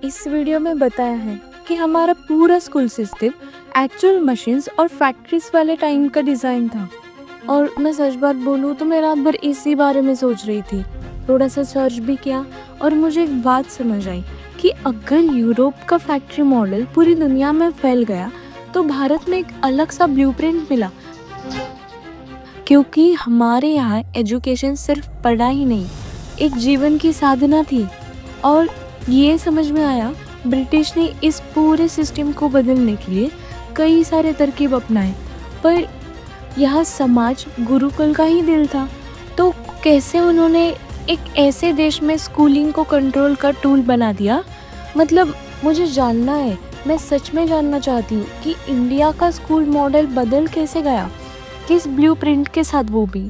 इस वीडियो में बताया है कि हमारा पूरा स्कूल सिस्टम एक्चुअल मशीन्स और फैक्ट्रीज वाले टाइम का डिज़ाइन था। और मैं सच बात बोलूँ तो मैं रात भर इसी बारे में सोच रही थी, थोड़ा सा सर्च भी किया और मुझे एक बात समझ आई कि अगर यूरोप का फैक्ट्री मॉडल पूरी दुनिया में फैल गया तो भारत में एक अलग सा ब्लूप्रिंट मिला। क्योंकि हमारे यहाँ एजुकेशन सिर्फ पढ़ाई नहीं, एक जीवन की साधना थी। और ये समझ में आया ब्रिटिश ने इस पूरे सिस्टम को बदलने के लिए कई सारे तरकीब अपनाए, पर यह समाज गुरुकुल का ही दिल था। तो कैसे उन्होंने एक ऐसे देश में स्कूलिंग को कंट्रोल का टूल बना दिया? मतलब मुझे जानना है, मैं सच में जानना चाहती हूँ कि इंडिया का स्कूल मॉडल बदल कैसे गया, किस ब्लूप्रिंट के साथ, वो भी।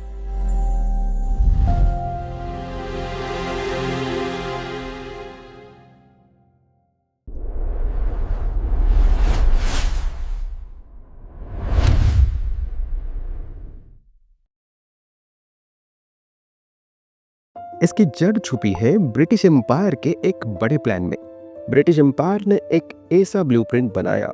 इसकी जड़ छुपी है ब्रिटिश एम्पायर के एक बड़े प्लान में। ब्रिटिश एम्पायर ने एक ऐसा ब्लूप्रिंट बनाया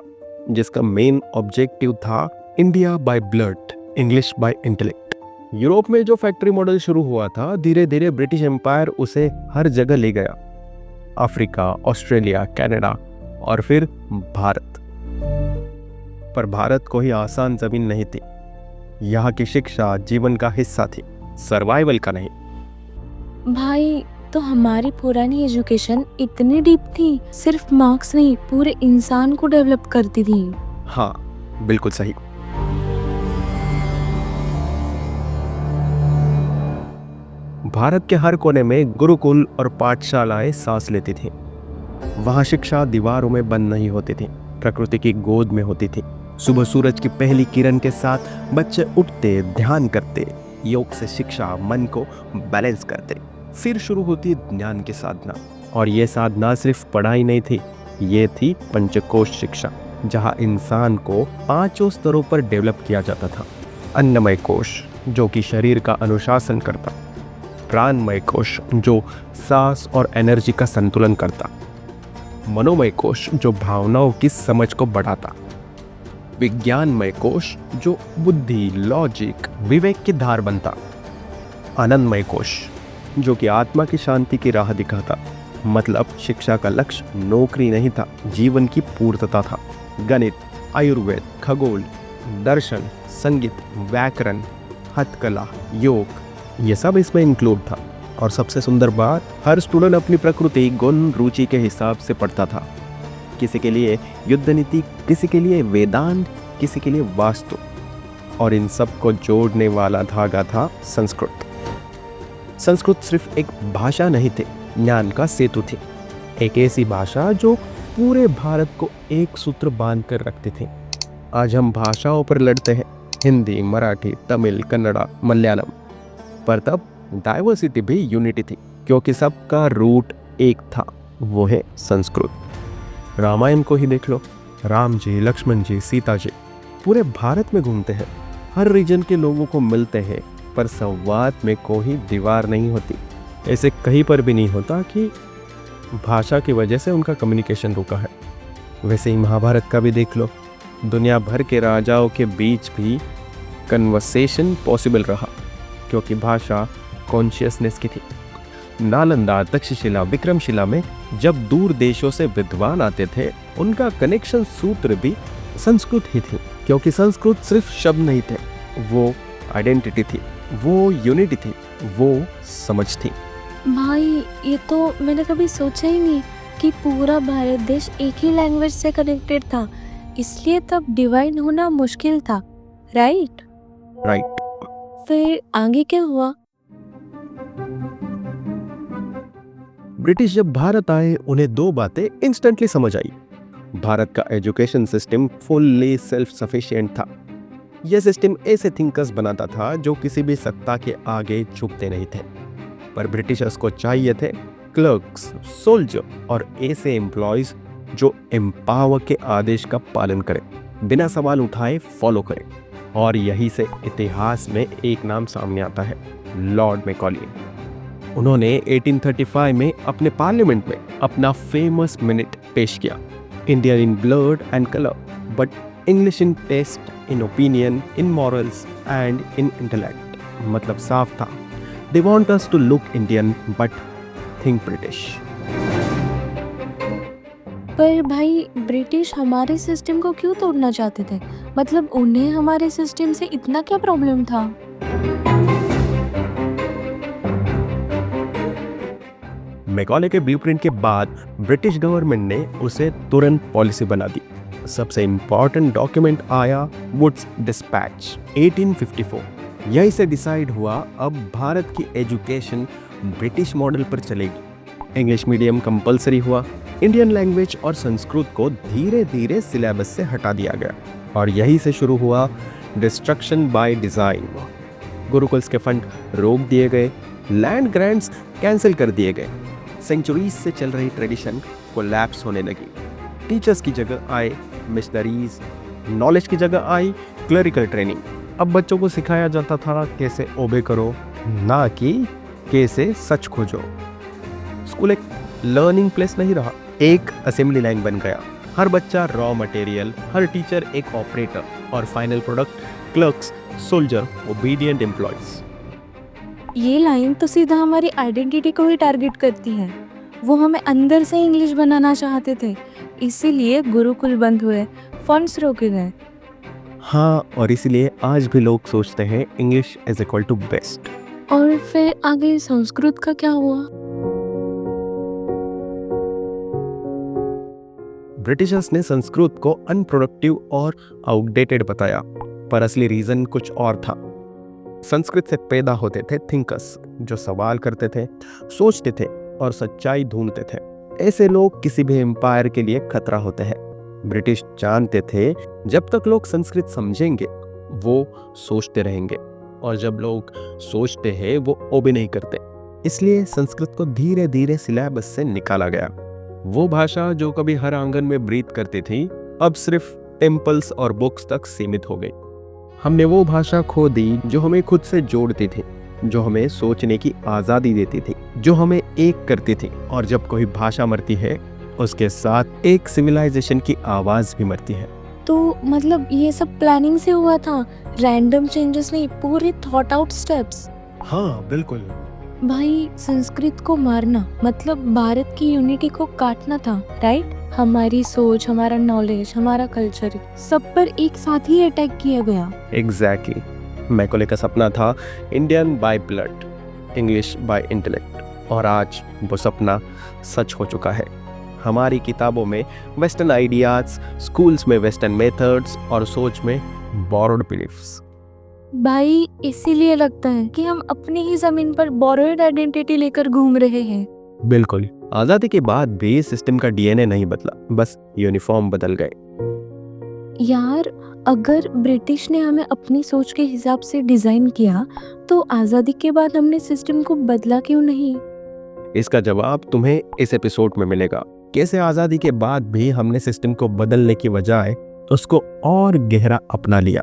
जिसका मेन ऑब्जेक्टिव था India by blood, English by intellect. Europe में जो फैक्ट्री मॉडल शुरू हुआ था, धीरे धीरे ब्रिटिश एम्पायर उसे हर जगह ले गया। अफ्रीका, ऑस्ट्रेलिया, कनाडा और फिर भारत। पर भारत कोई आसान जमीन नहीं थी। यहाँ की शिक्षा जीवन का हिस्सा थी, सर्वाइवल का नहीं। भाई, तो हमारी पुरानी एजुकेशन इतनी डीप थी, सिर्फ मार्क्स नहीं, पूरे इंसान को डेवलप करती थी। हाँ, बिल्कुल सही। भारत के हर कोने में गुरुकुल और पाठशालाएं सांस लेती थीं। वहाँ शिक्षा दीवारों में बंद नहीं होती थी, प्रकृति की गोद में होती थी। सुबह सूरज की पहली किरण के साथ बच्चे उठते, ध्यान करते, योग से शिक्षा मन को बैलेंस करते। फिर शुरू होती ज्ञान की साधना। और ये साधना सिर्फ पढ़ाई नहीं थी, ये थी पंचकोश शिक्षा, जहाँ इंसान को 5 स्तरों पर डेवलप किया जाता था। अन्नमय कोश, जो कि शरीर का अनुशासन करता। प्राणमय कोश, जो सांस और एनर्जी का संतुलन करता। मनोमय कोश, जो भावनाओं की समझ को बढ़ाता। विज्ञानमय कोश, जो बुद्धि, लॉजिक, विवेक की धार बनता। आनंदमय कोश, जो कि आत्मा की शांति की राह दिखाता। मतलब शिक्षा का लक्ष्य नौकरी नहीं था, जीवन की पूर्तता था। गणित, आयुर्वेद, खगोल, दर्शन, संगीत, व्याकरण, हथकला, योग, ये सब इसमें इंक्लूड था। और सबसे सुंदर बात, हर स्टूडेंट अपनी प्रकृति, गुण, रुचि के हिसाब से पढ़ता था। किसी के लिए युद्ध नीति, किसी के लिए वेदांत, किसी के लिए वास्तु। और इन सब को जोड़ने वाला धागा था संस्कृत। संस्कृत सिर्फ एक भाषा नहीं थी, ज्ञान का सेतु थी। एक ऐसी भाषा जो पूरे भारत को एक सूत्र बांध कर रखती थी। आज हम भाषाओं पर लड़ते हैं, हिंदी, मराठी, तमिल, कन्नड़ा, मलयालम, पर तब डाइवर्सिटी भी यूनिटी थी, क्योंकि सबका रूट एक था, वो है संस्कृत। रामायण को ही देख लो, राम जी, लक्ष्मण जी, सीता जी पूरे भारत में घूमते हैं, हर रीजन के लोगों को मिलते हैं, पर संवाद में कोई दीवार नहीं होती। ऐसे कहीं पर भी नहीं होता कि भाषा की वजह से उनका कम्युनिकेशन रुका है। वैसे ही महाभारत का भी देख लो, दुनिया भर के राजाओं के बीच भी कन्वर्सेशन पॉसिबल रहा, क्योंकि भाषा कॉन्शियसनेस की थी। नालंदा, तक्षशिला, विक्रमशिला में जब दूर देशों से विद्वान आते थे, उनका कनेक्शन सूत्र भी संस्कृत ही थी, क्योंकि संस्कृत सिर्फ शब्द नहीं थे, वो आइडेंटिटी थी, वो यूनिटी थी, वो समझ थी। भाई, ये तो मैंने कभी सोचा ही नहीं कि पूरा भारत देश एक ही लैंग्वेज से कनेक्टेड था, इसलिए तब डिवाइड होना मुश्किल था, राइट? फिर आगे क्या हुआ? ब्रिटिश जब भारत आए, उन्हें 2 बातें इंस्टेंटली समझ आई। भारत का education system fully self sufficient था। यह सिस्टम ऐसे थिंकर्स बनाता था जो किसी भी सत्ता के आगे झुकते नहीं थे। पर ब्रिटिशर्स को चाहिए थे क्लर्क्स, सोल्जर और ऐसे एम्प्लॉयज जो एम्पावर के आदेश का पालन करें, बिना सवाल उठाए फॉलो करें। और यही से इतिहास में एक नाम सामने आता है, लॉर्ड मैकॉले। उन्होंने 1835 में अपने पार्लियामेंट में अपना फेमस मिनट पेश किया, Indian in blood and colour but English in taste, in opinion, in morals and in intellect. मतलब साफ था, they want us to look Indian but think British. पर भाई ब्रिटिश हमारे सिस्टम को क्यों तोड़ना चाहते थे? मतलब उन्हें हमारे सिस्टम से इतना क्या प्रॉब्लम था? मैकॉले के ब्लूप्रिंट के बाद ब्रिटिश गवर्नमेंट ने उसे तुरंत पॉलिसी बना दी। सबसे इम्पोर्टेंट डॉक्यूमेंट आया वुड्स डिस्पैच 1854। यहीं से डिसाइड हुआ अब भारत की एजुकेशन ब्रिटिश मॉडल पर चलेगी। इंग्लिश मीडियम कंपलसरी हुआ, इंडियन लैंग्वेज और संस्कृत को धीरे धीरे सिलेबस से हटा दिया गया और यहीं से शुरू हुआ डिस्ट्रक्शन बाय डिजाइन। गुरुकुल्स के फंड रोक दिए गए, लैंड ग्रांट्स कैंसिल कर दिए गए, सेंचुरीज से चल रही ट्रेडिशन कोलैप्स होने लगी। टीचर्स की जगह आए मिशनरीज, नॉलेज की जगह आई क्लरिकल ट्रेनिंग। अब बच्चों को सिखाया जाता था कैसे ओबे करो, ना कि कैसे सच खोजो। स्कूल एक लर्निंग प्लेस नहीं रहा, एक असेंबली लाइन बन गया। हर बच्चा रॉ मटेरियल, हर टीचर एक ऑपरेटर और final product clerks, soldier, obedient employees. ये लाइन तो सीधा हमारी आइडेंटिटी को ही टारगेट करती है। वो हमें अंदर से इंग्लिश बनाना चाहते थे, इसीलिए गुरुकुल बंद हुए, फंड्स रोके गए। हाँ, और इसीलिए आज भी लोग सोचते हैं English is equal to best. और फिर आगे संस्कृत का क्या हुआ? ब्रिटिशर्स ने संस्कृत को अनप्रोडक्टिव और आउटडेटेड बताया, पर असली रीजन कुछ और था। संस्कृत से पैदा होते थे थिंकर्स जो सवाल करते थे, सोचते थे और सच्चाई ढूंढते थे। ऐसे लोग किसी भी एम्पायर के लिए खतरा होते हैं। ब्रिटिश जानते थे जब तक लोग संस्कृत समझेंगे वो सोचते रहेंगे, और जब लोग सोचते हैं वो ओबे नहीं करते। इसलिए संस्कृत को धीरे धीरे सिलेबस से निकाला गया। वो भाषा जो कभी हर आंगन में ब्रीथ करती थी, अब सिर्फ टेम्पल्स और बुक्स तक सीमित हो गई। हमने वो भाषा खो दी जो हमें खुद से जोड़ती थी, जो हमें सोचने की आज़ादी देती थी, जो हमें एक करती थी। और जब कोई भाषा मरती है, उसके साथ एक सिविलाइजेशन की आवाज़ भी मरती है। तो मतलब ये सब प्लानिंग से हुआ था, रैंडम चेंजेस नहीं, पूरे थॉट आउट स्टेप्स। हाँ बिल्कुल। भाई संस्कृत को मारना मतलब भारत की यूनिटी को काटना था, राइट? हमारी सोच, हमारा नॉलेज, हमारा कल्चर, सब पर एक साथ ही अटैक किया गया। एग्जैक्टली। मैकॉले का सपना था Indian by blood, English by intellect, और आज वो सपना सच हो चुका है। हमारी किताबों में वेस्टर्न आइडियाज, स्कूल्स में वेस्टर्न मेथड्स और सोच में बोरोड बिलीफ्स। भाई इसीलिए लगता है कि हम अपनी ही जमीन पर बोरोड आइडेंटिटी लेकर घूम रहे हैं। बिल्कुल। आजादी के बाद भी सिस्टम का डीएनए नहीं बदला, बस यूनिफॉर्म बदल गए। यार अगर ब्रिटिश ने हमें अपनी सोच के हिसाब से डिजाइन किया, तो आजादी के बाद हमने सिस्टम को बदला क्यों नहीं? इसका जवाब तुम्हें इस एपिसोड में मिलेगा। कैसे आजादी के बाद भी हमने सिस्टम को बदलने की बजाय उसको और गहरा अपना लिया।